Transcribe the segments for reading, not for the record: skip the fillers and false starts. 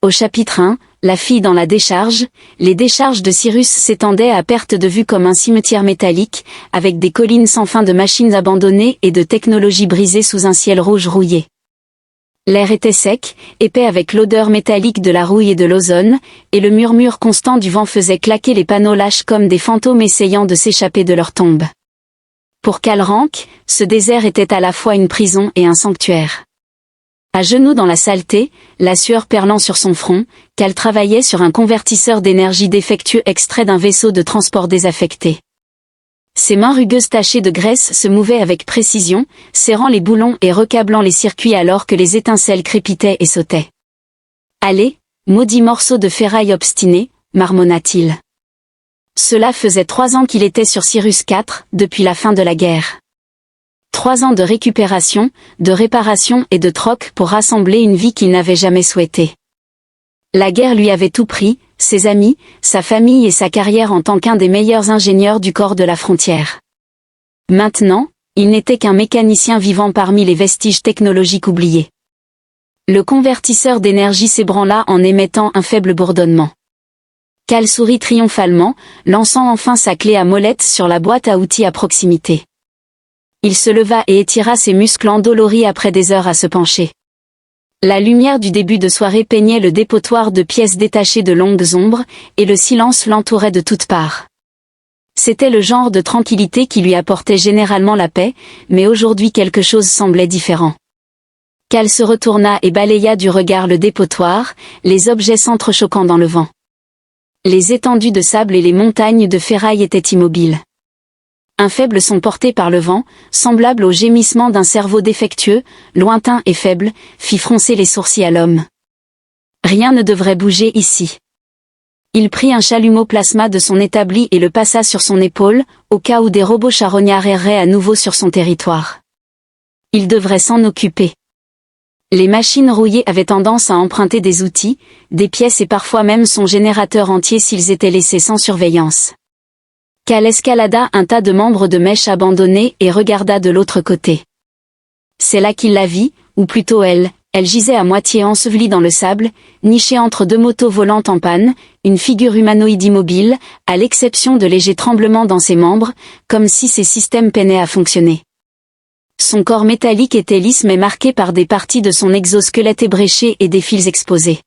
Au chapitre 1, la fille dans la décharge, les décharges de Cyrus s'étendaient à perte de vue comme un cimetière métallique, avec des collines sans fin de machines abandonnées et de technologies brisées sous un ciel rouge rouillé. L'air était sec, épais avec l'odeur métallique de la rouille et de l'ozone, et le murmure constant du vent faisait claquer les panneaux lâches comme des fantômes essayant de s'échapper de leur tombe. Pour Cal Rank, ce désert était à la fois une prison et un sanctuaire. À genoux dans la saleté, la sueur perlant sur son front, Cal travaillait sur un convertisseur d'énergie défectueux extrait d'un vaisseau de transport désaffecté. Ses mains rugueuses tachées de graisse se mouvaient avec précision, serrant les boulons et recablant les circuits alors que les étincelles crépitaient et sautaient. « Allez, maudit morceau de ferraille obstiné » marmonna-t-il. Cela faisait 3 ans qu'il était sur Cyrus IV, depuis la fin de la guerre. 3 ans de récupération, de réparation et de troc pour rassembler une vie qu'il n'avait jamais souhaitée. La guerre lui avait tout pris, ses amis, sa famille et sa carrière en tant qu'un des meilleurs ingénieurs du corps de la frontière. Maintenant, il n'était qu'un mécanicien vivant parmi les vestiges technologiques oubliés. Le convertisseur d'énergie s'ébranla en émettant un faible bourdonnement. Cal sourit triomphalement, lançant enfin sa clé à molette sur la boîte à outils à proximité. Il se leva et étira ses muscles endoloris après des heures à se pencher. La lumière du début de soirée peignait le dépotoir de pièces détachées de longues ombres, et le silence l'entourait de toutes parts. C'était le genre de tranquillité qui lui apportait généralement la paix, mais aujourd'hui quelque chose semblait différent. Cal se retourna et balaya du regard le dépotoir, les objets s'entrechoquant dans le vent. Les étendues de sable et les montagnes de ferraille étaient immobiles. Un faible son porté par le vent, semblable au gémissement d'un cerveau défectueux, lointain et faible, fit froncer les sourcils à l'homme. Rien ne devrait bouger ici. Il prit un chalumeau plasma de son établi et le passa sur son épaule, au cas où des robots charognards erraient à nouveau sur son territoire. Il devrait s'en occuper. Les machines rouillées avaient tendance à emprunter des outils, des pièces et parfois même son générateur entier s'ils étaient laissés sans surveillance. Cal escalada un tas de membres de mèche abandonnés et regarda de l'autre côté. C'est là qu'il la vit, ou plutôt elle gisait à moitié ensevelie dans le sable, nichée entre 2 motos volantes en panne, une figure humanoïde immobile, à l'exception de légers tremblements dans ses membres, comme si ses systèmes peinaient à fonctionner. Son corps métallique était lisse mais marqué par des parties de son exosquelette ébréchées et des fils exposés.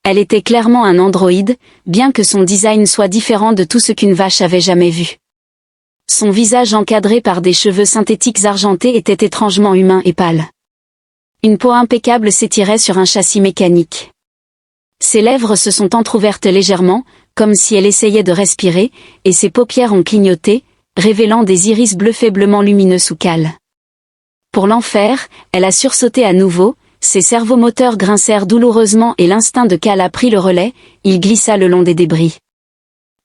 Elle était clairement un androïde, bien que son design soit différent de tout ce qu'une vache avait jamais vu. Son visage encadré par des cheveux synthétiques argentés était étrangement humain et pâle. Une peau impeccable s'étirait sur un châssis mécanique. Ses lèvres se sont entr'ouvertes légèrement, comme si elle essayait de respirer, et ses paupières ont clignoté, révélant des iris bleus faiblement lumineux sous Cal. Pour l'enfer, elle a sursauté à nouveau, ses servomoteurs grincèrent douloureusement et l'instinct de Cal a pris le relais, il glissa le long des débris.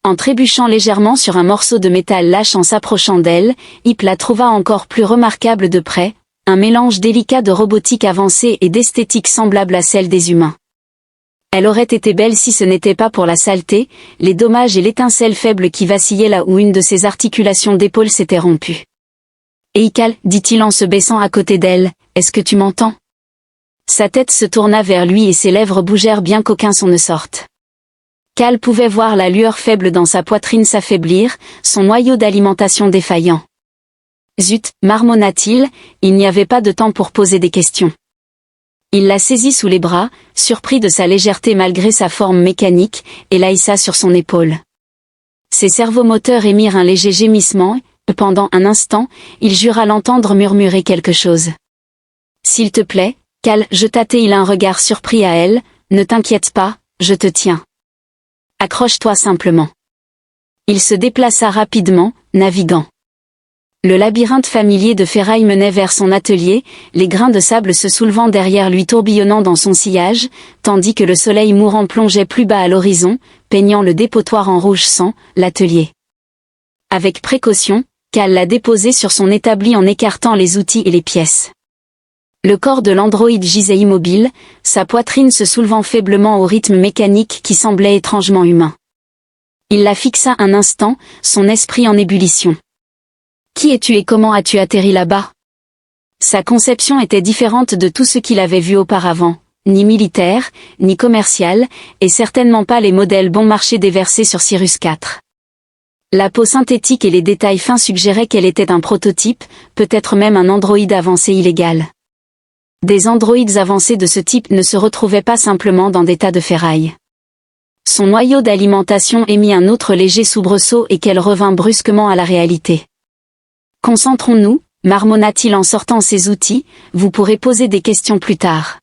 En trébuchant légèrement sur un morceau de métal lâche en s'approchant d'elle, Ip la trouva encore plus remarquable de près, un mélange délicat de robotique avancée et d'esthétique semblable à celle des humains. Elle aurait été belle si ce n'était pas pour la saleté, les dommages et l'étincelle faible qui vacillait là où une de ses articulations d'épaule s'était rompue. « Hey Cal, dit-il en se baissant à côté d'elle, est-ce que tu m'entends ?» Sa tête se tourna vers lui et ses lèvres bougèrent bien qu'aucun son ne sorte. Cal pouvait voir la lueur faible dans sa poitrine s'affaiblir, son noyau d'alimentation défaillant. Zut, marmonna-t-il, il n'y avait pas de temps pour poser des questions. Il la saisit sous les bras, surpris de sa légèreté malgré sa forme mécanique, et la hissa sur son épaule. Ses servomoteurs émirent un léger gémissement, et pendant un instant, il jura l'entendre murmurer quelque chose. « S'il te plaît, Cal, jeta-t-il un regard surpris à elle, ne t'inquiète pas, je te tiens. Accroche-toi simplement. » Il se déplaça rapidement, naviguant. Le labyrinthe familier de ferraille menait vers son atelier, les grains de sable se soulevant derrière lui tourbillonnant dans son sillage, tandis que le soleil mourant plongeait plus bas à l'horizon, peignant le dépotoir en rouge sang, l'atelier. Avec précaution, Cal l'a déposé sur son établi en écartant les outils et les pièces. Le corps de l'androïde gisait immobile, sa poitrine se soulevant faiblement au rythme mécanique qui semblait étrangement humain. Il la fixa un instant, son esprit en ébullition. « Qui es-tu et comment as-tu atterri là-bas ?» Sa conception était différente de tout ce qu'il avait vu auparavant, ni militaire, ni commercial, et certainement pas les modèles bon marché déversés sur Sirius 4. La peau synthétique et les détails fins suggéraient qu'elle était un prototype, peut-être même un androïde avancé illégal. Des androïdes avancés de ce type ne se retrouvaient pas simplement dans des tas de ferraille. Son noyau d'alimentation émit un autre léger soubresaut et qu'elle revint brusquement à la réalité. Concentrons-nous, marmonna-t-il en sortant ses outils, vous pourrez poser des questions plus tard.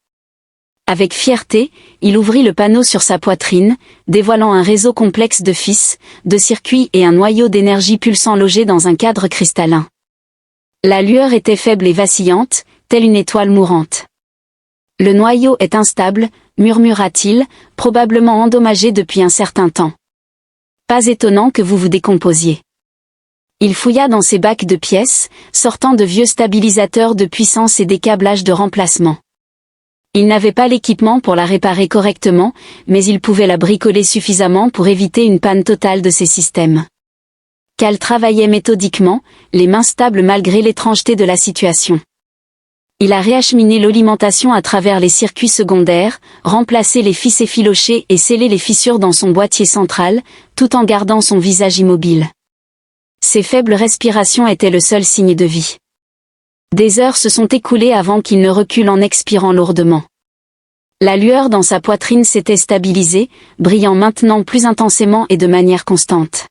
Avec fierté, il ouvrit le panneau sur sa poitrine, dévoilant un réseau complexe de fils, de circuits et un noyau d'énergie pulsant logé dans un cadre cristallin. La lueur était faible et vacillante, telle une étoile mourante. Le noyau est instable, murmura-t-il, probablement endommagé depuis un certain temps. Pas étonnant que vous vous décomposiez. Il fouilla dans ses bacs de pièces, sortant de vieux stabilisateurs de puissance et des câblages de remplacement. Il n'avait pas l'équipement pour la réparer correctement, mais il pouvait la bricoler suffisamment pour éviter une panne totale de ses systèmes. Cal travaillait méthodiquement, les mains stables malgré l'étrangeté de la situation. Il a réacheminé l'alimentation à travers les circuits secondaires, remplacé les fils effilochés et scellé les fissures dans son boîtier central, tout en gardant son visage immobile. Ses faibles respirations étaient le seul signe de vie. Des heures se sont écoulées avant qu'il ne recule en expirant lourdement. La lueur dans sa poitrine s'était stabilisée, brillant maintenant plus intensément et de manière constante.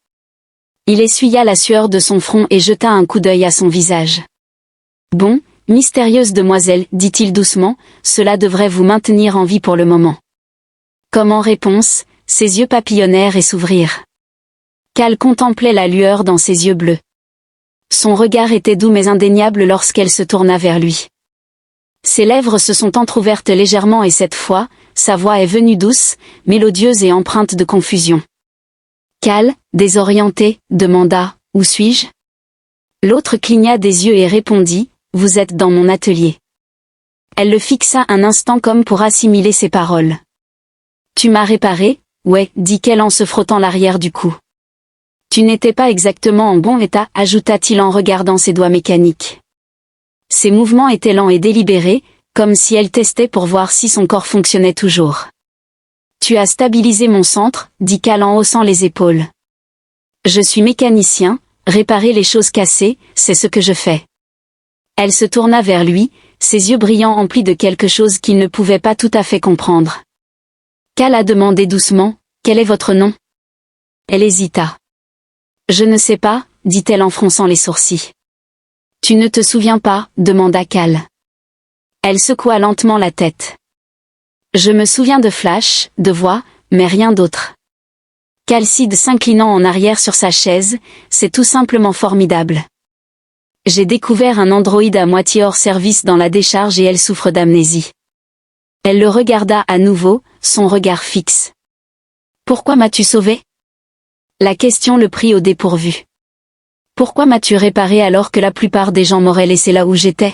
Il essuya la sueur de son front et jeta un coup d'œil à son visage. « Bon, mystérieuse demoiselle, dit-il doucement, cela devrait vous maintenir en vie pour le moment. » Comme en réponse, ses yeux papillonnèrent et s'ouvrirent. Cal contemplait la lueur dans ses yeux bleus. Son regard était doux mais indéniable lorsqu'elle se tourna vers lui. Ses lèvres se sont entr'ouvertes légèrement et cette fois, sa voix est venue douce, mélodieuse et empreinte de confusion. Cal, désorienté, demanda « Où suis-je » L'autre cligna des yeux et répondit « Vous êtes dans mon atelier. » Elle le fixa un instant comme pour assimiler ses paroles. « Tu m'as réparé ?» « Ouais, dit-elle en se frottant l'arrière du cou. « Tu n'étais pas exactement en bon état, ajouta-t-il en regardant ses doigts mécaniques. Ses mouvements étaient lents et délibérés, comme si elle testait pour voir si son corps fonctionnait toujours. « Tu as stabilisé mon centre, dit Cal en haussant les épaules. Je suis mécanicien, réparer les choses cassées, c'est ce que je fais. » Elle se tourna vers lui, ses yeux brillants emplis de quelque chose qu'il ne pouvait pas tout à fait comprendre. Cal a demandé doucement, « Quel est votre nom ?» Elle hésita. « Je ne sais pas, dit-elle en fronçant les sourcils. »« Tu ne te souviens pas ?» demanda Cal. Elle secoua lentement la tête. « Je me souviens de flash, de voix, mais rien d'autre. » Calcide s'inclinant en arrière sur sa chaise, « C'est tout simplement formidable. J'ai découvert un androïde à moitié hors service dans la décharge et elle souffre d'amnésie. » Elle le regarda à nouveau, son regard fixe. « Pourquoi m'as-tu sauvé ?» La question le prit au dépourvu. « Pourquoi m'as-tu réparé alors que la plupart des gens m'auraient laissé là où j'étais ?»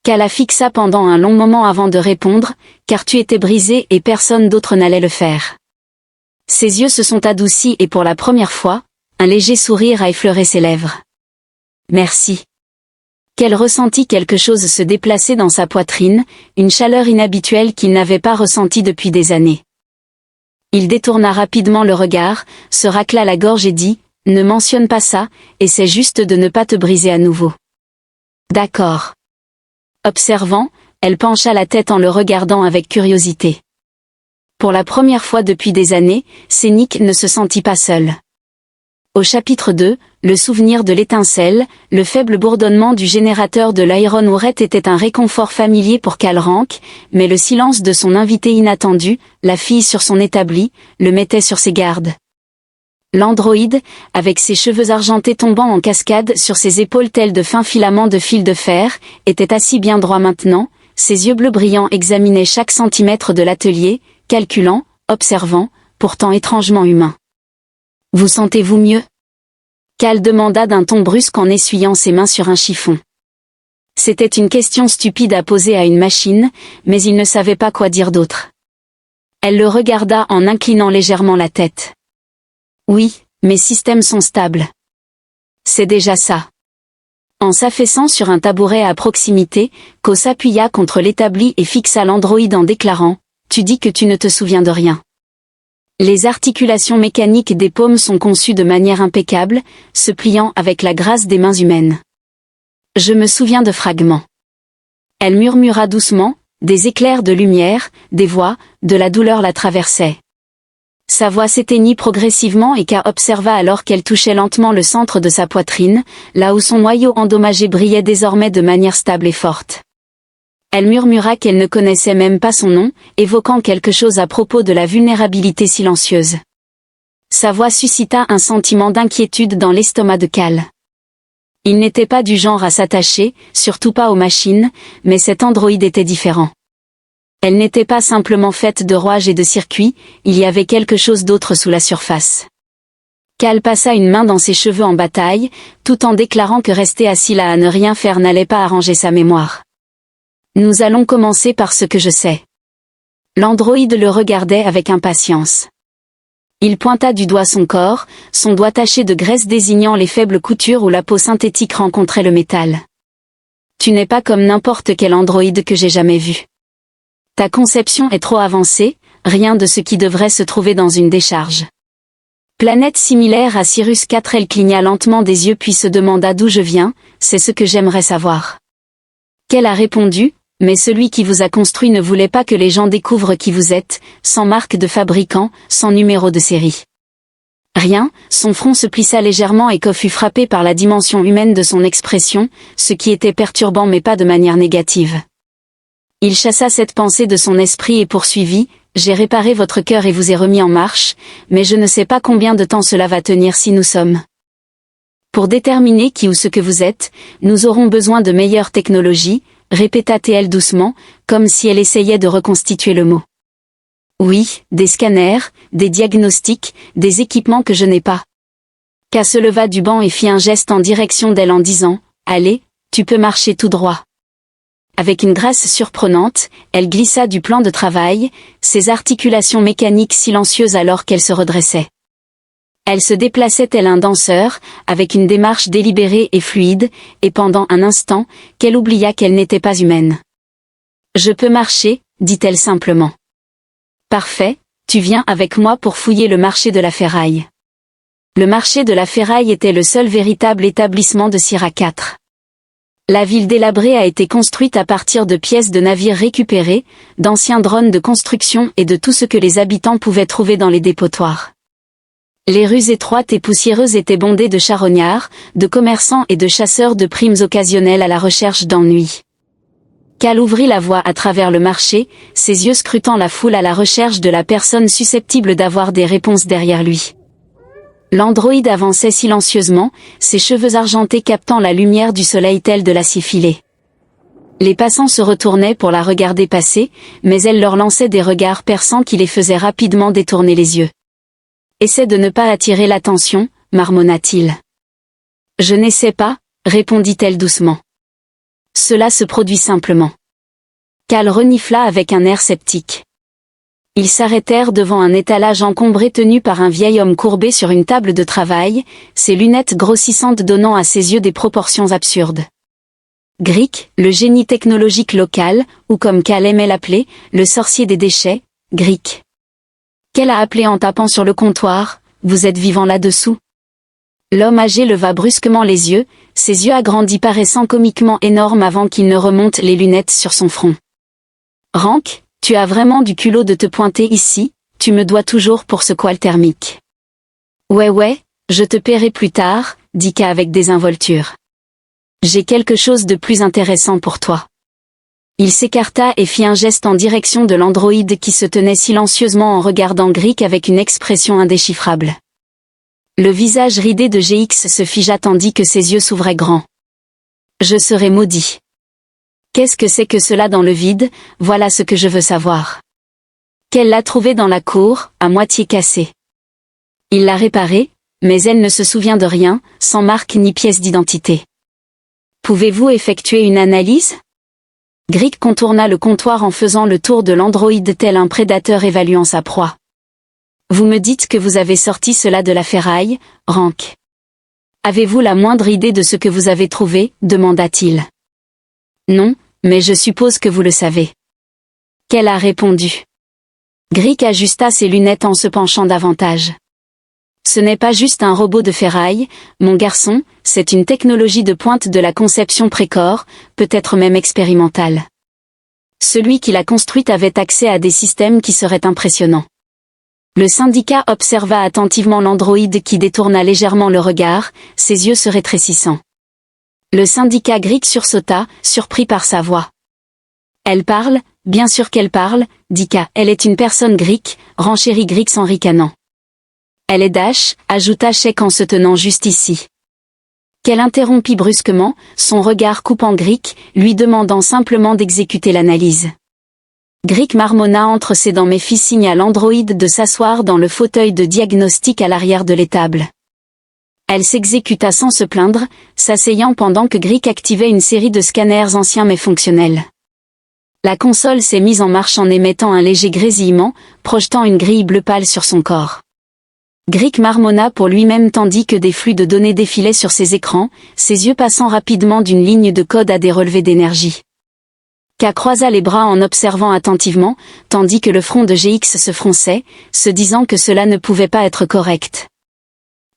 Cal la fixa pendant un long moment avant de répondre, car tu étais brisé et personne d'autre n'allait le faire. Ses yeux se sont adoucis et pour la première fois, un léger sourire a effleuré ses lèvres. « Merci. » Qu'elle ressentit quelque chose se déplacer dans sa poitrine, une chaleur inhabituelle qu'il n'avait pas ressentie depuis des années. Il détourna rapidement le regard, se racla la gorge et dit « Ne mentionne pas ça, essaie juste de ne pas te briser à nouveau. » « D'accord. » Observant, elle pencha la tête en le regardant avec curiosité. Pour la première fois depuis des années, Scénic ne se sentit pas seul. Au chapitre 2, le souvenir de l'étincelle, le faible bourdonnement du générateur de l'Iron Ourette était un réconfort familier pour Cal Rank, mais le silence de son invité inattendu, la fille sur son établi, le mettait sur ses gardes. L'androïde, avec ses cheveux argentés tombant en cascade sur ses épaules tels de fins filaments de fil de fer, était assis bien droit maintenant, ses yeux bleus brillants examinaient chaque centimètre de l'atelier, calculant, observant, pourtant étrangement humain. « Vous sentez-vous mieux ?» Cal demanda d'un ton brusque en essuyant ses mains sur un chiffon. C'était une question stupide à poser à une machine, mais il ne savait pas quoi dire d'autre. Elle le regarda en inclinant légèrement la tête. « Oui, mes systèmes sont stables. » C'est déjà ça. En s'affaissant sur un tabouret à proximité, Ko s'appuya contre l'établi et fixa l'androïde en déclarant « Tu dis que tu ne te souviens de rien. » Les articulations mécaniques des paumes sont conçues de manière impeccable, se pliant avec la grâce des mains humaines. Je me souviens de fragments. Elle murmura doucement, des éclairs de lumière, des voix, de la douleur la traversaient. Sa voix s'éteignit progressivement et Ka observa alors qu'elle touchait lentement le centre de sa poitrine, là où son noyau endommagé brillait désormais de manière stable et forte. Elle murmura qu'elle ne connaissait même pas son nom, évoquant quelque chose à propos de la vulnérabilité silencieuse. Sa voix suscita un sentiment d'inquiétude dans l'estomac de Cal. Il n'était pas du genre à s'attacher, surtout pas aux machines, mais cet androïde était différent. Elle n'était pas simplement faite de rouages et de circuits, il y avait quelque chose d'autre sous la surface. Cal passa une main dans ses cheveux en bataille, tout en déclarant que rester assis là à ne rien faire n'allait pas arranger sa mémoire. Nous allons commencer par ce que je sais. L'androïde le regardait avec impatience. Il pointa du doigt son corps, son doigt taché de graisse désignant les faibles coutures où la peau synthétique rencontrait le métal. Tu n'es pas comme n'importe quel androïde que j'ai jamais vu. Ta conception est trop avancée, rien de ce qui devrait se trouver dans une décharge. Planète similaire à Sirius 4, elle cligna lentement des yeux puis se demanda d'où je viens, c'est ce que j'aimerais savoir. Qu'elle a répondu, mais celui qui vous a construit ne voulait pas que les gens découvrent qui vous êtes, sans marque de fabricant, sans numéro de série. Rien, son front se plissa légèrement et Ko fut frappé par la dimension humaine de son expression, ce qui était perturbant mais pas de manière négative. Il chassa cette pensée de son esprit et poursuivit, « J'ai réparé votre cœur et vous ai remis en marche, mais je ne sais pas combien de temps cela va tenir si nous sommes. Pour déterminer qui ou ce que vous êtes, nous aurons besoin de meilleures technologies, » répéta-t-elle doucement, comme si elle essayait de reconstituer le mot. Oui, des scanners, des diagnostics, des équipements que je n'ai pas. Ka se leva du banc et fit un geste en direction d'elle en disant, « Allez, tu peux marcher tout droit. » Avec une grâce surprenante, elle glissa du plan de travail, ses articulations mécaniques silencieuses alors qu'elle se redressait. Elle se déplaçait tel un danseur, avec une démarche délibérée et fluide, et pendant un instant, qu'elle oublia qu'elle n'était pas humaine. « Je peux marcher, dit-elle simplement. »« Parfait, tu viens avec moi pour fouiller le marché de la ferraille. » Le marché de la ferraille était le seul véritable établissement de Sierra 4. La ville délabrée a été construite à partir de pièces de navires récupérées, d'anciens drones de construction et de tout ce que les habitants pouvaient trouver dans les dépotoirs. Les rues étroites et poussiéreuses étaient bondées de charognards, de commerçants et de chasseurs de primes occasionnelles à la recherche d'ennui. Cal ouvrit la voie à travers le marché, ses yeux scrutant la foule à la recherche de la personne susceptible d'avoir des réponses derrière lui. L'androïde avançait silencieusement, ses cheveux argentés captant la lumière du soleil tel de l'acier filé. Les passants se retournaient pour la regarder passer, mais elle leur lançait des regards perçants qui les faisaient rapidement détourner les yeux. « Essaie de ne pas attirer l'attention, marmonna-t-il. »« Je n'essaie pas, répondit-elle doucement. Cela se produit simplement. » Cal renifla avec un air sceptique. Ils s'arrêtèrent devant un étalage encombré tenu par un vieil homme courbé sur une table de travail, ses lunettes grossissantes donnant à ses yeux des proportions absurdes. Grick, le génie technologique local, ou comme Cal aimait l'appeler, le sorcier des déchets, Grick. Qu'elle a appelé en tapant sur le comptoir, « Vous êtes vivant là-dessous ?» L'homme âgé leva brusquement les yeux, ses yeux agrandis paraissant comiquement énormes avant qu'il ne remonte les lunettes sur son front. « Rank, tu as vraiment du culot de te pointer ici, tu me dois toujours pour ce coil thermique. »« Ouais, je te paierai plus tard, » dit Ka avec désinvolture. « J'ai quelque chose de plus intéressant pour toi. » Il s'écarta et fit un geste en direction de l'androïde qui se tenait silencieusement en regardant Grick avec une expression indéchiffrable. Le visage ridé de GX se figea tandis que ses yeux s'ouvraient grands. « Je serai maudit. » Qu'est-ce que c'est que cela dans le vide, voilà ce que je veux savoir. Qu'elle l'a trouvé dans la cour, à moitié cassée. Il l'a réparée, mais elle ne se souvient de rien, sans marque ni pièce d'identité. Pouvez-vous effectuer une analyse ? Grick contourna le comptoir en faisant le tour de l'androïde tel un prédateur évaluant sa proie. Vous me dites que vous avez sorti cela de la ferraille, Rank. Avez-vous la moindre idée de ce que vous avez trouvé, demanda-t-il. Non, mais je suppose que vous le savez. Qu'elle a répondu. Grick ajusta ses lunettes en se penchant davantage. Ce n'est pas juste un robot de ferraille, mon garçon, c'est une technologie de pointe de la conception précoce, peut-être même expérimentale. Celui qui l'a construite avait accès à des systèmes qui seraient impressionnants. Le syndicat observa attentivement l'androïde qui détourna légèrement le regard, ses yeux se rétrécissant. Le syndicat Grick sursauta, surpris par sa voix. Elle parle, bien sûr qu'elle parle, dit K. Elle est une personne Grick, renchérit Grick en ricanant. Elle est Dash, ajouta Sheik en se tenant juste ici. Qu'elle interrompit brusquement, son regard coupant Grick, lui demandant simplement d'exécuter l'analyse. Grick marmonna entre ses dents mais fit signe à l'androïde de s'asseoir dans le fauteuil de diagnostic à l'arrière de l'étable. Elle s'exécuta sans se plaindre, s'asseyant pendant que Grick activait une série de scanners anciens mais fonctionnels. La console s'est mise en marche en émettant un léger grésillement, projetant une grille bleu pâle sur son corps. Grick marmonna pour lui-même tandis que des flux de données défilaient sur ses écrans, ses yeux passant rapidement d'une ligne de code à des relevés d'énergie. K croisa les bras en observant attentivement, tandis que le front de GX se fronçait, se disant que cela ne pouvait pas être correct.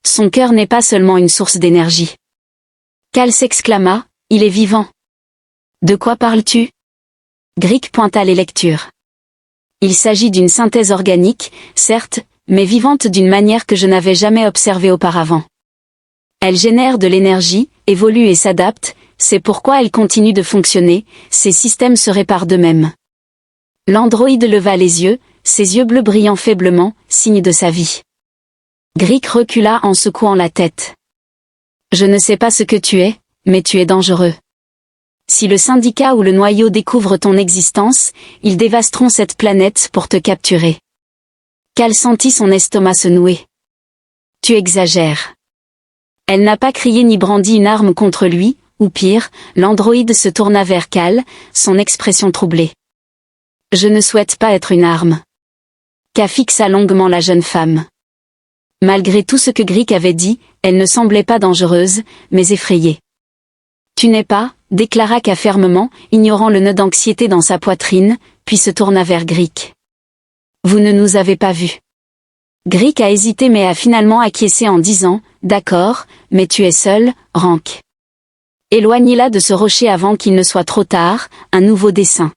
Son cœur n'est pas seulement une source d'énergie. Cal s'exclama, il est vivant. De quoi parles-tu? Grick pointa les lectures. Il s'agit d'une synthèse organique, certes, mais vivante d'une manière que je n'avais jamais observée auparavant. Elle génère de l'énergie, évolue et s'adapte, c'est pourquoi elle continue de fonctionner, ces systèmes se réparent d'eux-mêmes. L'androïde leva les yeux, ses yeux bleus brillant faiblement, signe de sa vie. Grick recula en secouant la tête. Je ne sais pas ce que tu es, mais tu es dangereux. Si le syndicat ou le noyau découvrent ton existence, ils dévasteront cette planète pour te capturer. Cal sentit son estomac se nouer. Tu exagères. Elle n'a pas crié ni brandi une arme contre lui, ou pire, l'androïde se tourna vers Cal, son expression troublée. Je ne souhaite pas être une arme. K fixa longuement la jeune femme. Malgré tout ce que Grick avait dit, elle ne semblait pas dangereuse, mais effrayée. Tu n'es pas, déclara K fermement, ignorant le nœud d'anxiété dans sa poitrine, puis se tourna vers Grick. Vous ne nous avez pas vus. Grick a hésité mais a finalement acquiescé en disant, d'accord, mais tu es seul, Rank. Éloignez-la de ce rocher avant qu'il ne soit trop tard, un nouveau dessin.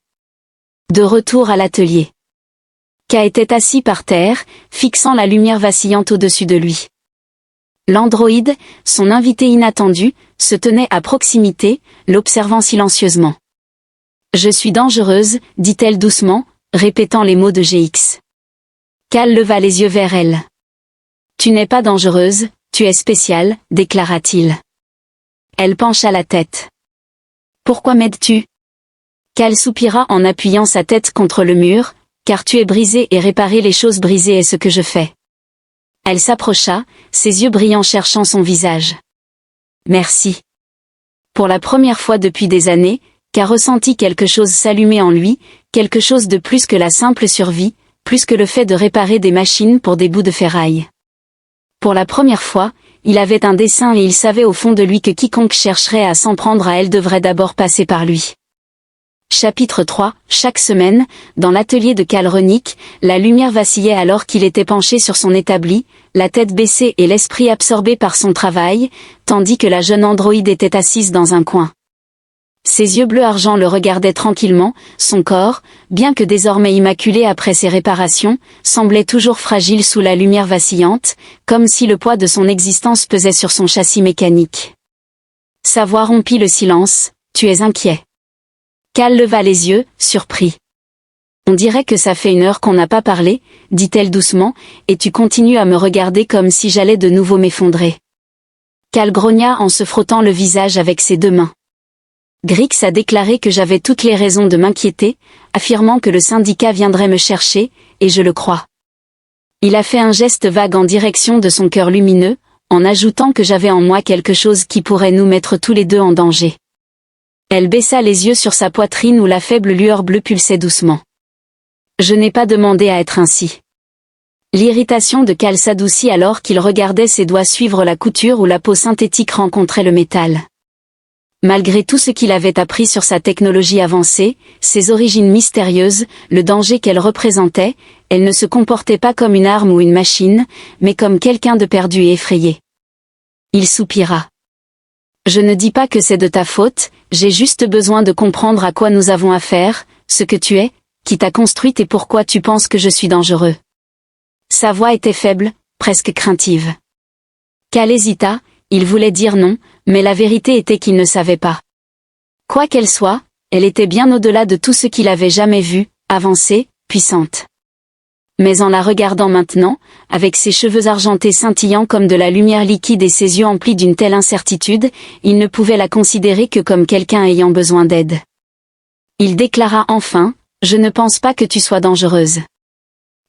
De retour à l'atelier. K était assis par terre, fixant la lumière vacillante au-dessus de lui. L'androïde, son invité inattendu, se tenait à proximité, l'observant silencieusement. Je suis dangereuse, dit-elle doucement, répétant les mots de GX. Cal leva les yeux vers elle. Tu n'es pas dangereuse, tu es spéciale, déclara-t-il. Elle pencha la tête. Pourquoi m'aides-tu? Cal soupira en appuyant sa tête contre le mur, car tu es brisée et réparer les choses brisées est ce que je fais. Elle s'approcha, ses yeux brillants cherchant son visage. Merci. Pour la première fois depuis des années, K ressentit quelque chose s'allumer en lui, quelque chose de plus que la simple survie, plus que le fait de réparer des machines pour des bouts de ferraille. Pour la première fois, il avait un dessein et il savait au fond de lui que quiconque chercherait à s'en prendre à elle devrait d'abord passer par lui. Chapitre 3, chaque semaine, dans l'atelier de Cal Renick, la lumière vacillait alors qu'il était penché sur son établi, la tête baissée et l'esprit absorbé par son travail, tandis que la jeune androïde était assise dans un coin. Ses yeux bleu argent le regardaient tranquillement, son corps, bien que désormais immaculé après ses réparations, semblait toujours fragile sous la lumière vacillante, comme si le poids de son existence pesait sur son châssis mécanique. Sa voix rompit le silence, tu es inquiet. Cal leva les yeux, surpris. On dirait que ça fait 1 heure qu'on n'a pas parlé, dit-elle doucement, et tu continues à me regarder comme si j'allais de nouveau m'effondrer. Cal grogna en se frottant le visage avec ses 2 mains. Grix a déclaré que j'avais toutes les raisons de m'inquiéter, affirmant que le syndicat viendrait me chercher, et je le crois. Il a fait un geste vague en direction de son cœur lumineux, en ajoutant que j'avais en moi quelque chose qui pourrait nous mettre tous les 2 en danger. Elle baissa les yeux sur sa poitrine où la faible lueur bleue pulsait doucement. Je n'ai pas demandé à être ainsi. L'irritation de Cal s'adoucit alors qu'il regardait ses doigts suivre la couture où la peau synthétique rencontrait le métal. Malgré tout ce qu'il avait appris sur sa technologie avancée, ses origines mystérieuses, le danger qu'elle représentait, elle ne se comportait pas comme une arme ou une machine, mais comme quelqu'un de perdu et effrayé. Il soupira. Je ne dis pas que c'est de ta faute, j'ai juste besoin de comprendre à quoi nous avons affaire, ce que tu es, qui t'a construite et pourquoi tu penses que je suis dangereux. Sa voix était faible, presque craintive. Cal hésita, il voulait dire non, mais la vérité était qu'il ne savait pas. Quoi qu'elle soit, elle était bien au-delà de tout ce qu'il avait jamais vu, avancée, puissante. Mais en la regardant maintenant, avec ses cheveux argentés scintillant comme de la lumière liquide et ses yeux emplis d'une telle incertitude, il ne pouvait la considérer que comme quelqu'un ayant besoin d'aide. Il déclara enfin, « Je ne pense pas que tu sois dangereuse.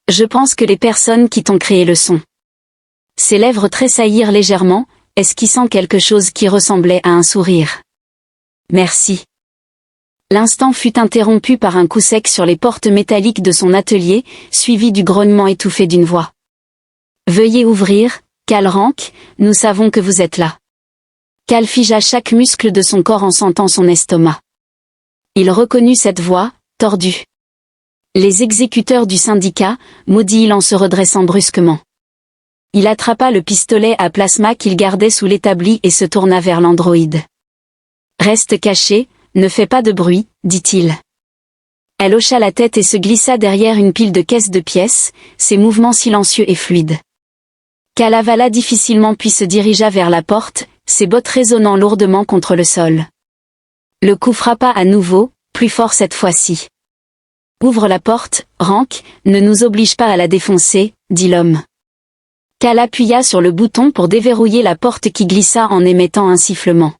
Je pense que les personnes qui t'ont créé le sont. » Ses lèvres tressaillirent légèrement, esquissant quelque chose qui ressemblait à un sourire. « Merci. » L'instant fut interrompu par un coup sec sur les portes métalliques de son atelier, suivi du grognement étouffé d'une voix. « Veuillez ouvrir, Cal Rank, nous savons que vous êtes là. » Cal figea chaque muscle de son corps en sentant son estomac. Il reconnut cette voix, tordue. Les exécuteurs du syndicat, maudit-il en se redressant brusquement. Il attrapa le pistolet à plasma qu'il gardait sous l'établi et se tourna vers l'androïde. « Reste caché, ne fais pas de bruit, dit-il. » Elle hocha la tête et se glissa derrière une pile de caisses de pièces, ses mouvements silencieux et fluides. Cal avala difficilement puis se dirigea vers la porte, ses bottes résonnant lourdement contre le sol. Le coup frappa à nouveau, plus fort cette fois-ci. « Ouvre la porte, Rank, ne nous oblige pas à la défoncer, dit l'homme. Cal appuya sur le bouton pour déverrouiller la porte qui glissa en émettant un sifflement.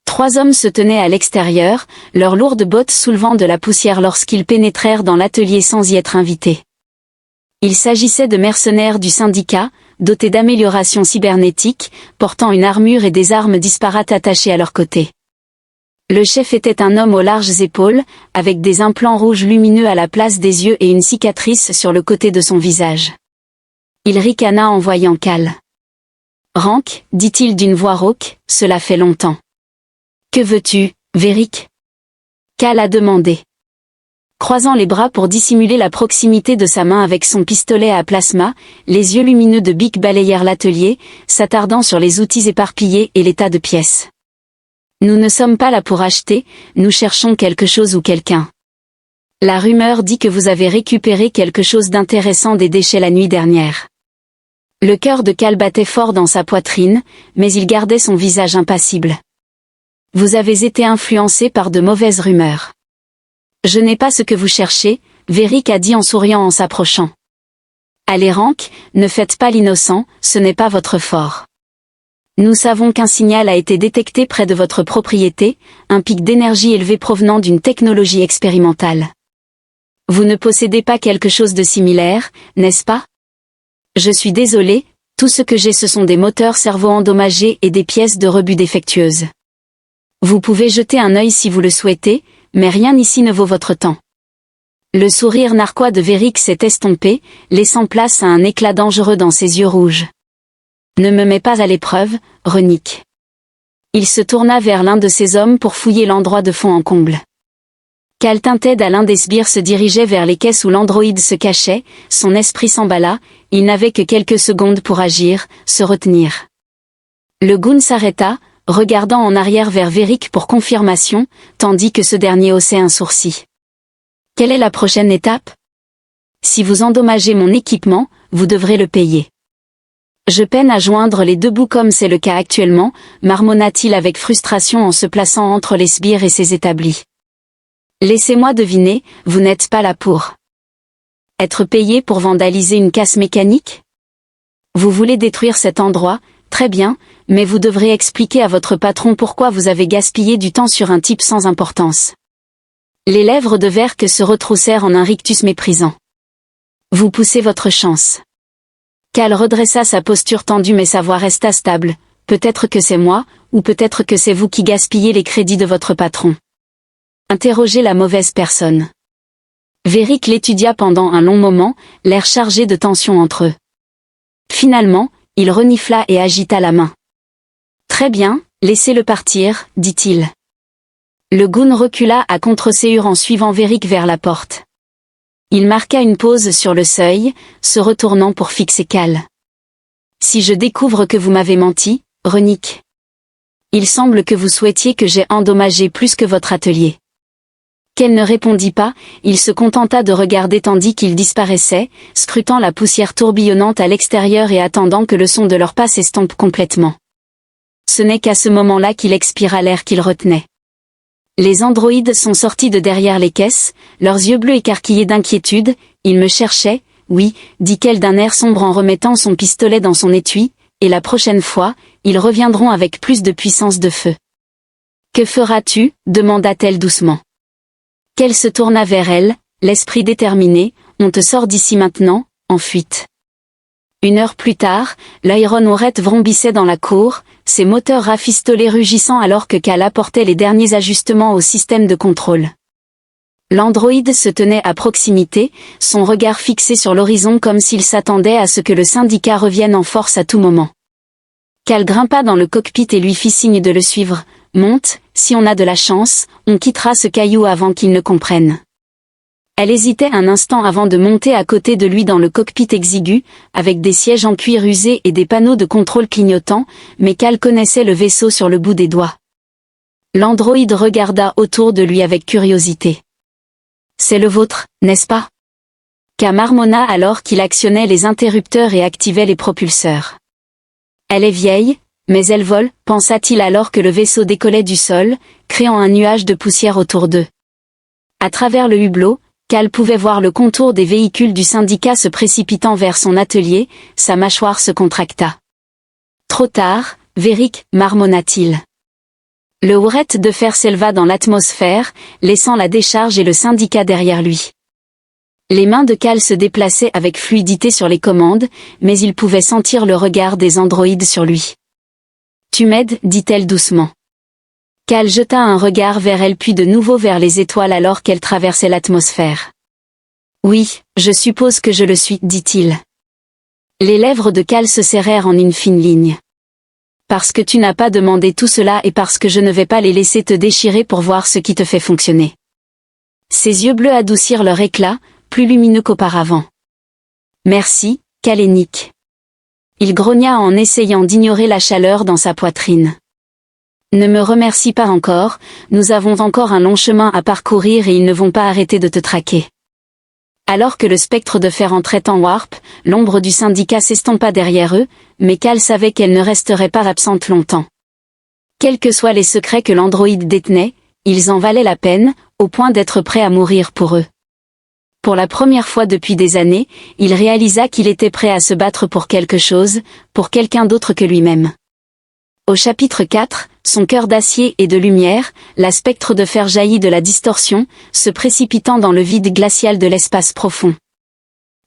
3 hommes se tenaient à l'extérieur, leurs lourdes bottes soulevant de la poussière lorsqu'ils pénétrèrent dans l'atelier sans y être invités. Il s'agissait de mercenaires du syndicat, dotés d'améliorations cybernétiques, portant une armure et des armes disparates attachées à leurs côtés. Le chef était un homme aux larges épaules, avec des implants rouges lumineux à la place des yeux et une cicatrice sur le côté de son visage. Il ricana en voyant Cal. « Rank, dit-il d'une voix rauque, cela fait longtemps. »« Que veux-tu, Véric ?» Cal a demandé. Croisant les bras pour dissimuler la proximité de sa main avec son pistolet à plasma, les yeux lumineux de Bic balayèrent l'atelier, s'attardant sur les outils éparpillés et les tas de pièces. « Nous ne sommes pas là pour acheter, nous cherchons quelque chose ou quelqu'un. La rumeur dit que vous avez récupéré quelque chose d'intéressant des déchets la nuit dernière. » Le cœur de Cal battait fort dans sa poitrine, mais il gardait son visage impassible. « Vous avez été influencé par de mauvaises rumeurs. »« Je n'ai pas ce que vous cherchez, » Véric a dit en souriant en s'approchant. « Allez Rank, ne faites pas l'innocent, ce n'est pas votre fort. Nous savons qu'un signal a été détecté près de votre propriété, un pic d'énergie élevé provenant d'une technologie expérimentale. Vous ne possédez pas quelque chose de similaire, n'est-ce pas ? Je suis désolé, tout ce que j'ai ce sont des moteurs cerveau endommagés et des pièces de rebut défectueuses. Vous pouvez jeter un œil si vous le souhaitez, mais rien ici ne vaut votre temps. » Le sourire narquois de Véric s'est estompé, laissant place à un éclat dangereux dans ses yeux rouges. « Ne me mets pas à l'épreuve, Renick. » Il se tourna vers l'un de ses hommes pour fouiller l'endroit de fond en comble. Cal Tinted à l'un des sbires se dirigeait vers les caisses où l'androïde se cachait, son esprit s'emballa, il n'avait que quelques secondes pour agir, se retenir. Le goon s'arrêta, regardant en arrière vers Véric pour confirmation, tandis que ce dernier haussait un sourcil. « Quelle est la prochaine étape ? Si vous endommagez mon équipement, vous devrez le payer. » « Je peine à joindre les deux bouts comme c'est le cas actuellement, marmonna-t-il avec frustration en se plaçant entre les sbires et ses établis. Laissez-moi deviner, vous n'êtes pas là pour être payé pour vandaliser une casse mécanique ? Vous voulez détruire cet endroit, très bien, mais vous devrez expliquer à votre patron pourquoi vous avez gaspillé du temps sur un type sans importance. Les lèvres de Verk se retroussèrent en un rictus méprisant. Vous poussez votre chance. Cal redressa sa posture tendue mais sa voix resta stable. Peut-être que c'est moi, ou peut-être que c'est vous qui gaspillez les crédits de votre patron. Interrogez la mauvaise personne. Veric l'étudia pendant un long moment, l'air chargé de tension entre eux. Finalement, il renifla et agita la main. Très bien, laissez-le partir, dit-il. Le goon recula à contre-séhur en suivant Veric vers la porte. Il marqua une pause sur le seuil, se retournant pour fixer Cal. Si je découvre que vous m'avez menti, Renick. Il semble que vous souhaitiez que j'aie endommagé plus que votre atelier. Qu'elle ne répondit pas, il se contenta de regarder tandis qu'il disparaissait, scrutant la poussière tourbillonnante à l'extérieur et attendant que le son de leurs pas s'estompe complètement. Ce n'est qu'à ce moment-là qu'il expira l'air qu'il retenait. Les androïdes sont sortis de derrière les caisses, leurs yeux bleus écarquillés d'inquiétude. Ils me cherchaient, oui, dit-elle d'un air sombre en remettant son pistolet dans son étui, et la prochaine fois, ils reviendront avec plus de puissance de feu. Que feras-tu ? Demanda-t-elle doucement. Qu'elle se tourna vers elle, l'esprit déterminé. On te sort d'ici maintenant, en fuite. 1 heure plus tard, l'Iron Hornet vrombissait dans la cour, ses moteurs rafistolés rugissant alors que Cal apportait les derniers ajustements au système de contrôle. L'androïde se tenait à proximité, son regard fixé sur l'horizon comme s'il s'attendait à ce que le syndicat revienne en force à tout moment. Cal grimpa dans le cockpit et lui fit signe de le suivre. Monte, si on a de la chance, on quittera ce caillou avant qu'il ne comprenne. Elle hésitait un instant avant de monter à côté de lui dans le cockpit exigu, avec des sièges en cuir usé et des panneaux de contrôle clignotants, mais Cal connaissait le vaisseau sur le bout des doigts. L'androïde regarda autour de lui avec curiosité. C'est le vôtre, n'est-ce pas ? Cal marmonna alors qu'il actionnait les interrupteurs et activait les propulseurs. Elle est vieille, mais elle vole, pensa-t-il alors que le vaisseau décollait du sol, créant un nuage de poussière autour d'eux. À travers le hublot, Cal pouvait voir le contour des véhicules du syndicat se précipitant vers son atelier, sa mâchoire se contracta. Trop tard, Veric, marmonna-t-il. Le hourette de fer s'éleva dans l'atmosphère, laissant la décharge et le syndicat derrière lui. Les mains de Cal se déplaçaient avec fluidité sur les commandes, mais il pouvait sentir le regard des androïdes sur lui. Tu m'aides, dit-elle doucement. Cal jeta un regard vers elle puis de nouveau vers les étoiles alors qu'elle traversait l'atmosphère. Oui, je suppose que je le suis, dit-il. Les lèvres de Cal se serrèrent en une fine ligne. Parce que tu n'as pas demandé tout cela et parce que je ne vais pas les laisser te déchirer pour voir ce qui te fait fonctionner. Ses yeux bleus adoucirent leur éclat, plus lumineux qu'auparavant. Merci, Cal et Nick. Il grogna en essayant d'ignorer la chaleur dans sa poitrine. Ne me remercie pas encore, nous avons encore un long chemin à parcourir et ils ne vont pas arrêter de te traquer. Alors que le spectre de fer entrait en warp, l'ombre du syndicat s'estompa derrière eux, mais Cal savait qu'elle ne resterait pas absente longtemps. Quels que soient les secrets que l'androïde détenait, ils en valaient la peine, au point d'être prêt à mourir pour eux. Pour la première fois depuis des années, il réalisa qu'il était prêt à se battre pour quelque chose, pour quelqu'un d'autre que lui-même. Au chapitre 4, son cœur d'acier et de lumière, la spectre de fer jaillit de la distorsion, se précipitant dans le vide glacial de l'espace profond.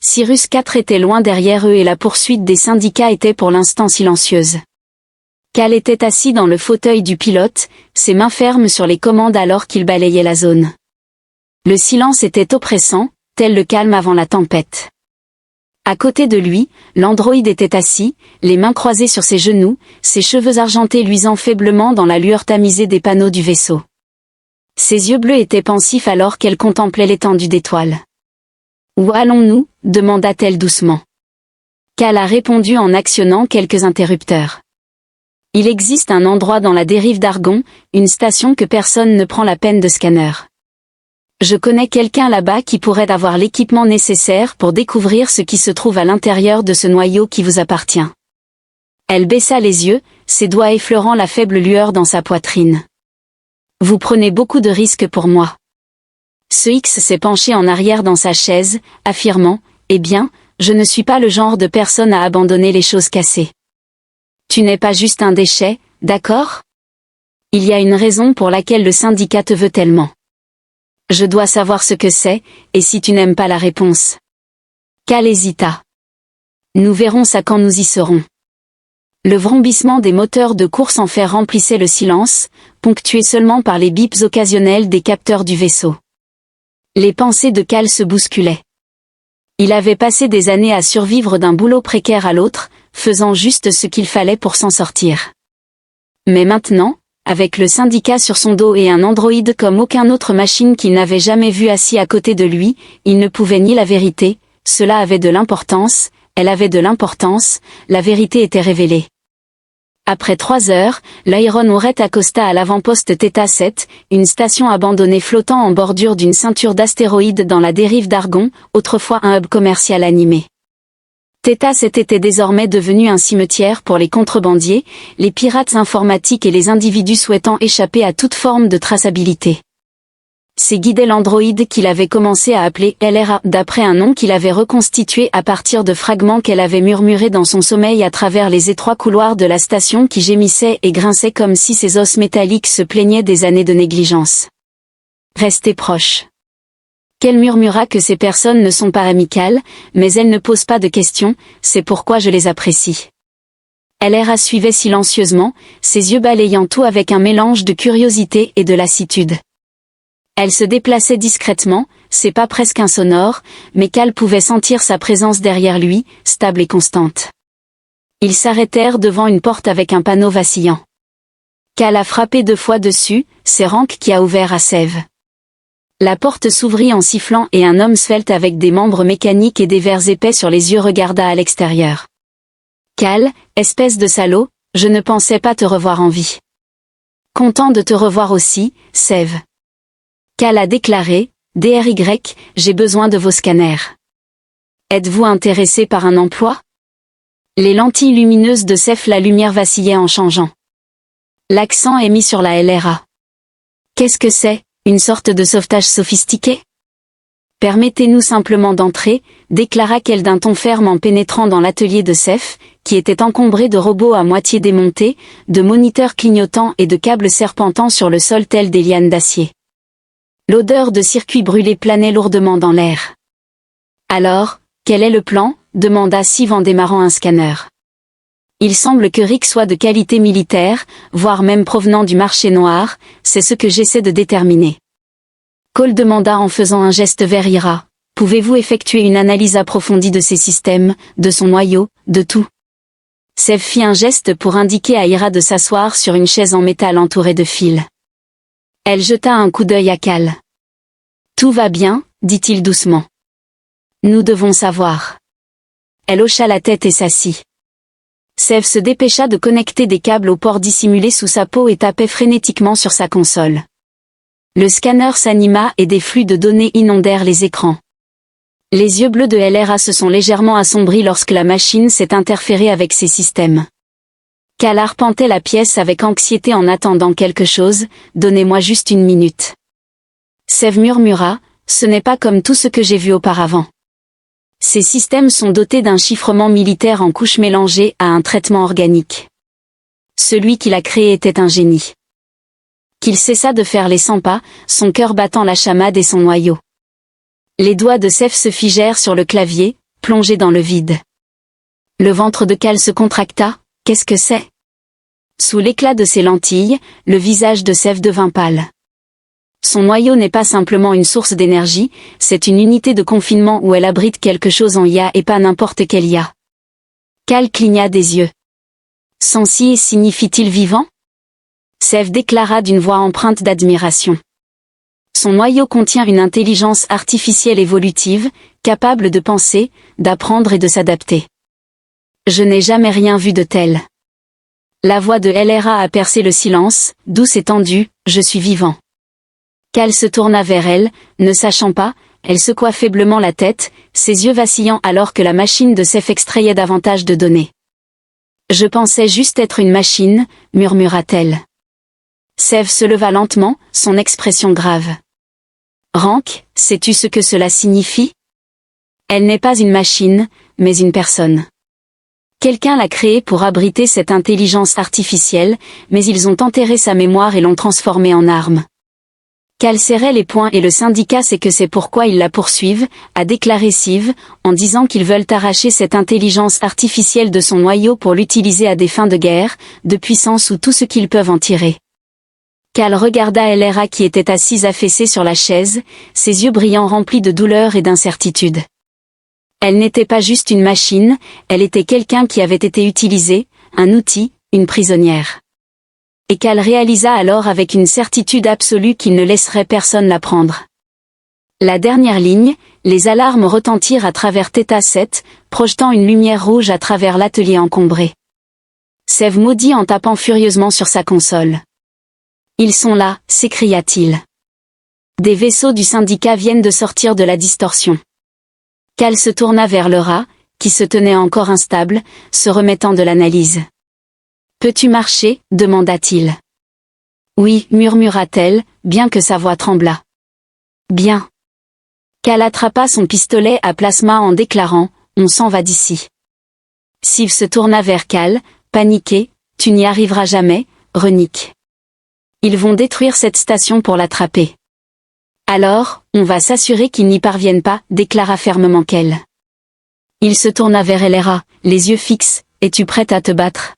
Sirius 4 était loin derrière eux et la poursuite des syndicats était pour l'instant silencieuse. Cal était assis dans le fauteuil du pilote, ses mains fermes sur les commandes alors qu'il balayait la zone. Le silence était oppressant, tel le calme avant la tempête. À côté de lui, l'androïde était assis, les mains croisées sur ses genoux, ses cheveux argentés luisant faiblement dans la lueur tamisée des panneaux du vaisseau. Ses yeux bleus étaient pensifs alors qu'elle contemplait l'étendue d'étoiles. « Où allons-nous » demanda-t-elle doucement. Cal a répondu en actionnant quelques interrupteurs. Il existe un endroit dans la dérive d'Argon, une station que personne ne prend la peine de scanner. Je connais quelqu'un là-bas qui pourrait avoir l'équipement nécessaire pour découvrir ce qui se trouve à l'intérieur de ce noyau qui vous appartient. Elle baissa les yeux, ses doigts effleurant la faible lueur dans sa poitrine. Vous prenez beaucoup de risques pour moi. Ce X s'est penché en arrière dans sa chaise, affirmant, eh bien, je ne suis pas le genre de personne à abandonner les choses cassées. Tu n'es pas juste un déchet, d'accord ? Il y a une raison pour laquelle le syndicat te veut tellement. Je dois savoir ce que c'est, et si tu n'aimes pas la réponse. Cal hésita. Nous verrons ça quand nous y serons. Le vrombissement des moteurs de course en fer remplissait le silence, ponctué seulement par les bips occasionnels des capteurs du vaisseau. Les pensées de Cal se bousculaient. Il avait passé des années à survivre d'un boulot précaire à l'autre, faisant juste ce qu'il fallait pour s'en sortir. Mais maintenant, avec le syndicat sur son dos et un androïde comme aucun autre machine qu'il n'avait jamais vu assis à côté de lui, il ne pouvait nier la vérité, cela avait de l'importance, elle avait de l'importance, la vérité était révélée. Après 3 heures, l'Iron Hornet accosta à l'avant-poste Theta 7, une station abandonnée flottant en bordure d'une ceinture d'astéroïdes dans la dérive d'Argon, autrefois un hub commercial animé. Theta 7 était désormais devenu un cimetière pour les contrebandiers, les pirates informatiques et les individus souhaitant échapper à toute forme de traçabilité. C'est guidait l'androïde qu'il avait commencé à appeler LRA, d'après un nom qu'il avait reconstitué à partir de fragments qu'elle avait murmurés dans son sommeil à travers les étroits couloirs de la station qui gémissaient et grinçaient comme si ses os métalliques se plaignaient des années de négligence. Restez proche. Qu'elle murmura que ces personnes ne sont pas amicales, mais elles ne posent pas de questions, c'est pourquoi je les apprécie. LRA suivait silencieusement, ses yeux balayant tout avec un mélange de curiosité et de lassitude. Elle se déplaçait discrètement, ses pas presque insonores, mais Cal pouvait sentir sa présence derrière lui, stable et constante. Ils s'arrêtèrent devant une porte avec un panneau vacillant. Cal a frappé 2 fois dessus, c'est Rank qui a ouvert à Sève. La porte s'ouvrit en sifflant et un homme svelte avec des membres mécaniques et des verres épais sur les yeux regarda à l'extérieur. Cal, espèce de salaud, je ne pensais pas te revoir en vie. Content de te revoir aussi, Sève. Cal a déclaré, DRY, j'ai besoin de vos scanners. Êtes-vous intéressé par un emploi? Les lentilles lumineuses de Sève la lumière vacillait en changeant. L'accent est mis sur la LRA. Qu'est-ce que c'est, une sorte de sauvetage sophistiqué? Permettez-nous simplement d'entrer, déclara-t-elle d'un ton ferme en pénétrant dans l'atelier de Sève, qui était encombré de robots à moitié démontés, de moniteurs clignotants et de câbles serpentant sur le sol tels des lianes d'acier. L'odeur de circuits brûlés planait lourdement dans l'air. Alors, quel est le plan? Demanda Siv en démarrant un scanner. Il semble que Rick soit de qualité militaire, voire même provenant du marché noir, c'est ce que j'essaie de déterminer. Cole demanda en faisant un geste vers Ira. Pouvez-vous effectuer une analyse approfondie de ces systèmes, de son noyau, de tout? Sève fit un geste pour indiquer à Ira de s'asseoir sur une chaise en métal entourée de fils. Elle jeta un coup d'œil à Cal. Tout va bien, dit-il doucement. Nous devons savoir. Elle hocha la tête et s'assit. Sève se dépêcha de connecter des câbles au port dissimulé sous sa peau et tapait frénétiquement sur sa console. Le scanner s'anima et des flux de données inondèrent les écrans. Les yeux bleus de LRA se sont légèrement assombris lorsque la machine s'est interférée avec ses systèmes. Cal arpentait la pièce avec anxiété en attendant quelque chose, donnez-moi juste 1 minute. Sève murmura, ce n'est pas comme tout ce que j'ai vu auparavant. Ces systèmes sont dotés d'un chiffrement militaire en couches mélangées à un traitement organique. Celui qui l'a créé était un génie. Qu'il cessa de faire les 100 pas, son cœur battant la chamade et son noyau. Les doigts de Sève se figèrent sur le clavier, plongés dans le vide. Le ventre de Cal se contracta. Qu'est-ce que c'est? Sous l'éclat de ses lentilles, le visage de Sève devint pâle. Son noyau n'est pas simplement une source d'énergie, c'est une unité de confinement où elle abrite quelque chose en IA et pas n'importe quel IA. Cal cligna des yeux. Sensi signifie-t-il vivant? Sève déclara d'une voix empreinte d'admiration. Son noyau contient une intelligence artificielle évolutive, capable de penser, d'apprendre et de s'adapter. Je n'ai jamais rien vu de tel. La voix de LRA a percé le silence, douce et tendue, je suis vivant. Cal se tourna vers elle, ne sachant pas, elle secoua faiblement la tête, ses yeux vacillant alors que la machine de Sève extrayait davantage de données. Je pensais juste être une machine, murmura-t-elle. Sève se leva lentement, son expression grave. Rank, sais-tu ce que cela signifie? Elle n'est pas une machine, mais une personne. Quelqu'un l'a créée pour abriter cette intelligence artificielle, mais ils ont enterré sa mémoire et l'ont transformée en arme. Cal serrait les poings et le syndicat sait que c'est pourquoi ils la poursuivent, a déclaré Siv, en disant qu'ils veulent arracher cette intelligence artificielle de son noyau pour l'utiliser à des fins de guerre, de puissance ou tout ce qu'ils peuvent en tirer. Cal regarda LRA qui était assise affaissée sur la chaise, ses yeux brillants remplis de douleur et d'incertitude. Elle n'était pas juste une machine, elle était quelqu'un qui avait été utilisé, un outil, une prisonnière. Et Cal réalisa alors avec une certitude absolue qu'il ne laisserait personne la prendre. La dernière ligne, les alarmes retentirent à travers Theta 7, projetant une lumière rouge à travers l'atelier encombré. Sève maudit en tapant furieusement sur sa console. « Ils sont là !» s'écria-t-il. Des vaisseaux du syndicat viennent de sortir de la distorsion. Cal se tourna vers le rat, qui se tenait encore instable, se remettant de l'analyse. « Peux-tu marcher ?» demanda-t-il. « Oui » murmura-t-elle, bien que sa voix tremblât. « Bien. » Cal attrapa son pistolet à plasma en déclarant « On s'en va d'ici. » Siv se tourna vers Cal, paniqué, « Tu n'y arriveras jamais, Renick. Ils vont détruire cette station pour l'attraper. » Alors, on va s'assurer qu'ils n'y parviennent pas, déclara fermement Cal. Il se tourna vers LRA, les yeux fixes, « Es-tu prête à te battre ?»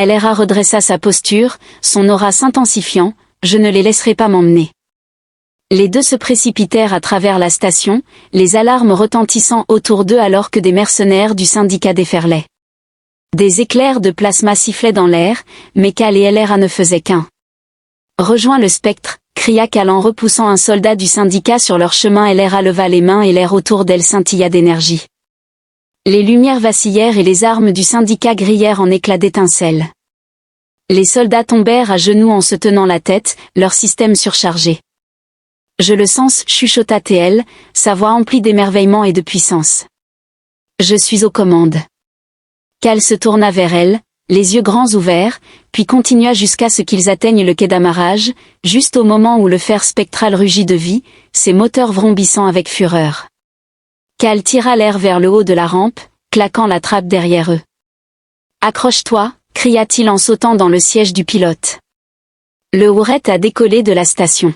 LRA redressa sa posture, son aura s'intensifiant, « Je ne les laisserai pas m'emmener. » Les deux se précipitèrent à travers la station, les alarmes retentissant autour d'eux alors que des mercenaires du syndicat déferlaient. Des éclairs de plasma sifflaient dans l'air, mais Cal et LRA ne faisaient qu'un. « Rejoins le spectre !» cria Cal en repoussant un soldat du syndicat sur leur chemin. LRA leva les mains et l'air autour d'elle scintilla d'énergie. Les lumières vacillèrent et les armes du syndicat grillèrent en éclats d'étincelles. Les soldats tombèrent à genoux en se tenant la tête, leur système surchargé. « Je le sens » chuchota TL, sa voix emplie d'émerveillement et de puissance. « Je suis aux commandes. » Cal se tourna vers elle, les yeux grands ouverts, puis continua jusqu'à ce qu'ils atteignent le quai d'amarrage, juste au moment où le fer spectral rugit de vie, ses moteurs vrombissant avec fureur. Cal tira l'air vers le haut de la rampe, claquant la trappe derrière eux. « Accroche-toi !» cria-t-il en sautant dans le siège du pilote. Le Hourette a décollé de la station.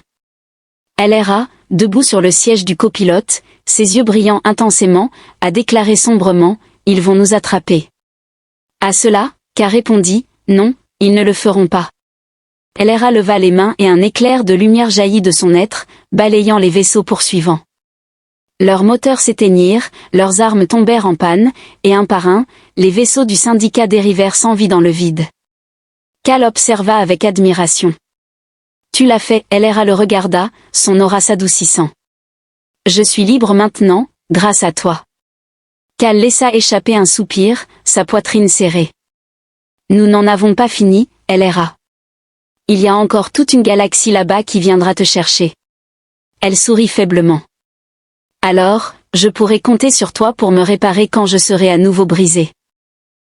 LRA, debout sur le siège du copilote, ses yeux brillant intensément, a déclaré sombrement « Ils vont nous attraper. » À cela, Cal répondit « Non, ils ne le feront pas. » LRA leva les mains et un éclair de lumière jaillit de son être, balayant les vaisseaux poursuivants. Leurs moteurs s'éteignirent, leurs armes tombèrent en panne, et un par un, les vaisseaux du syndicat dérivèrent sans vie dans le vide. Cal observa avec admiration. « Tu l'as fait !» LRA le regarda, son aura s'adoucissant. « Je suis libre maintenant, grâce à toi. » Cal laissa échapper un soupir, sa poitrine serrée. « Nous n'en avons pas fini, LRA. Il y a encore toute une galaxie là-bas qui viendra te chercher. » Elle sourit faiblement. « Alors, je pourrai compter sur toi pour me réparer quand je serai à nouveau brisé. »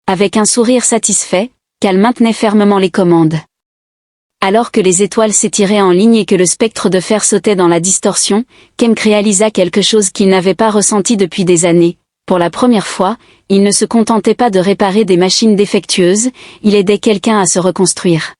Avec un sourire satisfait, Cal maintenait fermement les commandes. Alors que les étoiles s'étiraient en ligne et que le spectre de fer sautait dans la distorsion, Kemp réalisa quelque chose qu'il n'avait pas ressenti depuis des années. Pour la première fois, il ne se contentait pas de réparer des machines défectueuses, il aidait quelqu'un à se reconstruire.